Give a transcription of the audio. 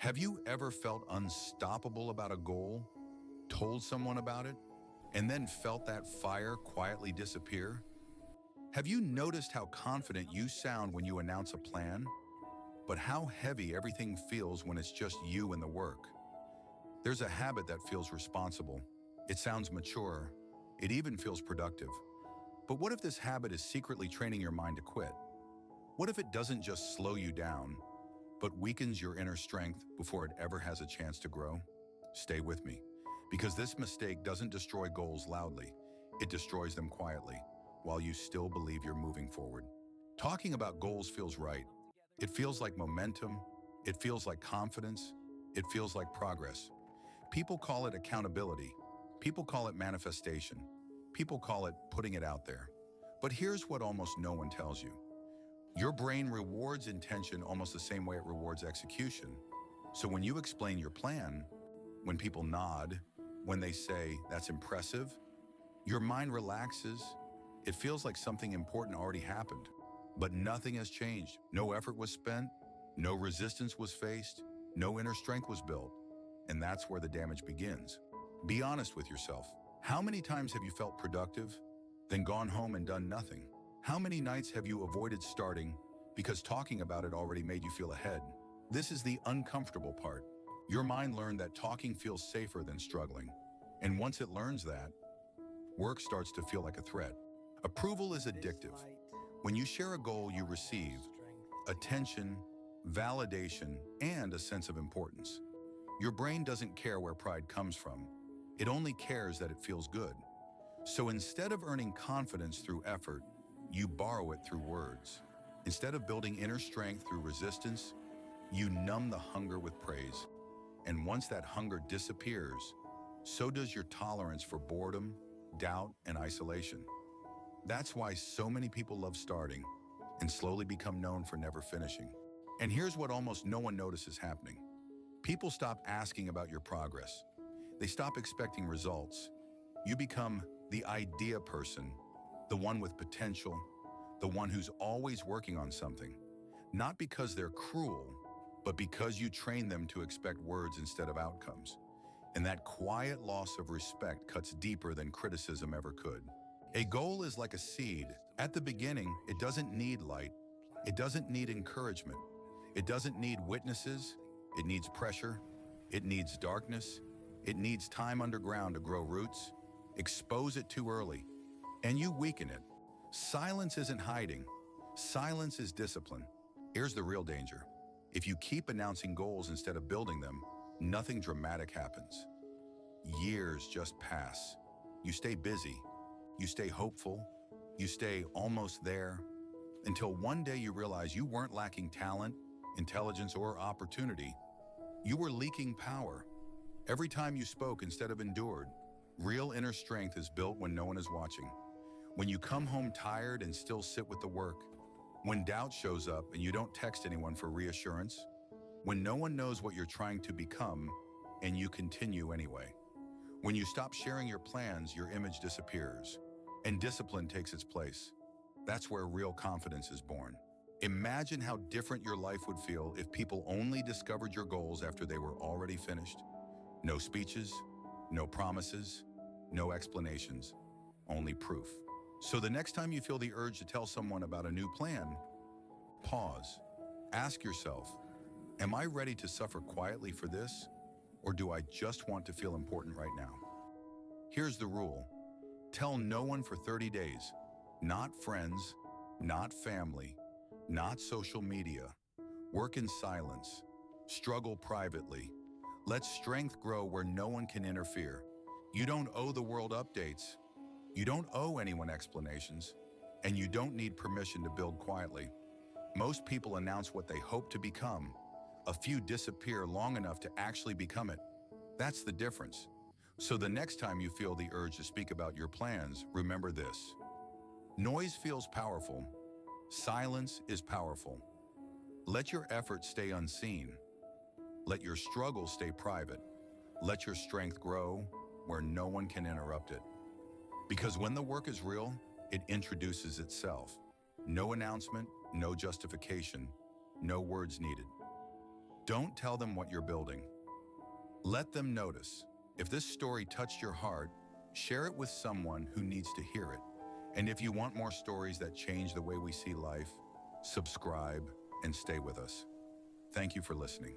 Have you ever felt unstoppable about a goal, told someone about it, and then felt that fire quietly disappear? Have you noticed how confident you sound when you announce a plan, but how heavy everything feels when it's just you and the work? There's a habit that feels responsible. It sounds mature. It even feels productive. But what if this habit is secretly training your mind to quit? What if it doesn't just slow you down, but weakens your inner strength before it ever has a chance to grow? Stay with me, because this mistake doesn't destroy goals loudly. It destroys them quietly, while you still believe you're moving forward. Talking about goals feels right. It feels like momentum. It feels like confidence. It feels like progress. People call it accountability. People call it manifestation. People call it putting it out there. But here's what almost no one tells you. Your brain rewards intention almost the same way it rewards execution. So when you explain your plan, when people nod, when they say, "That's impressive," your mind relaxes. It feels like something important already happened. But nothing has changed. No effort was spent. No resistance was faced. No inner strength was built. And that's where the damage begins. Be honest with yourself. How many times have you felt productive, then gone home and done nothing? How many nights have you avoided starting because talking about it already made you feel ahead? This is the uncomfortable part. Your mind learned that talking feels safer than struggling. And once it learns that, work starts to feel like a threat. Approval is addictive. When you share a goal, you receive attention, validation, and a sense of importance. Your brain doesn't care where pride comes from. It only cares that it feels good. So instead of earning confidence through effort, you borrow it through words. Instead of building inner strength through resistance, you numb the hunger with praise. And once that hunger disappears, so does your tolerance for boredom, doubt, and isolation. That's why so many people love starting and slowly become known for never finishing. And here's what almost no one notices happening. People stop asking about your progress. They stop expecting results. You become the idea person, the one with potential, the one who's always working on something. Not because they're cruel, but because you train them to expect words instead of outcomes. And that quiet loss of respect cuts deeper than criticism ever could. A goal is like a seed. At the beginning, it doesn't need light. It doesn't need encouragement. It doesn't need witnesses. It needs pressure. It needs darkness. It needs time underground to grow roots. Expose it too early, and you weaken it. Silence isn't hiding. Silence is discipline. Here's the real danger. If you keep announcing goals instead of building them, nothing dramatic happens. Years just pass. You stay busy. You stay hopeful. You stay almost there, until one day you realize you weren't lacking talent, intelligence, or opportunity. You were leaking power. Every time you spoke instead of endured. Real inner strength is built when no one is watching. When you come home tired and still sit with the work. When doubt shows up and you don't text anyone for reassurance. When no one knows what you're trying to become and you continue anyway. When you stop sharing your plans, your image disappears and discipline takes its place. That's where real confidence is born. Imagine how different your life would feel if people only discovered your goals after they were already finished. No speeches, no promises, no explanations, only proof. So the next time you feel the urge to tell someone about a new plan, pause. Ask yourself, am I ready to suffer quietly for this? Or do I just want to feel important right now? Here's the rule. Tell no one for 30 days. Not friends, not family, not social media. Work in silence. Struggle privately. Let strength grow where no one can interfere. You don't owe the world updates. You don't owe anyone explanations. And you don't need permission to build quietly. Most people announce what they hope to become. A few disappear long enough to actually become it. That's the difference. So the next time you feel the urge to speak about your plans, remember this. Noise feels powerful. Silence is powerful. Let your effort stay unseen. Let your struggle stay private. Let your strength grow where no one can interrupt it. Because when the work is real, it introduces itself. No announcement, no justification, no words needed. Don't tell them what you're building. Let them notice. If this story touched your heart, share it with someone who needs to hear it. And if you want more stories that change the way we see life, subscribe and stay with us. Thank you for listening.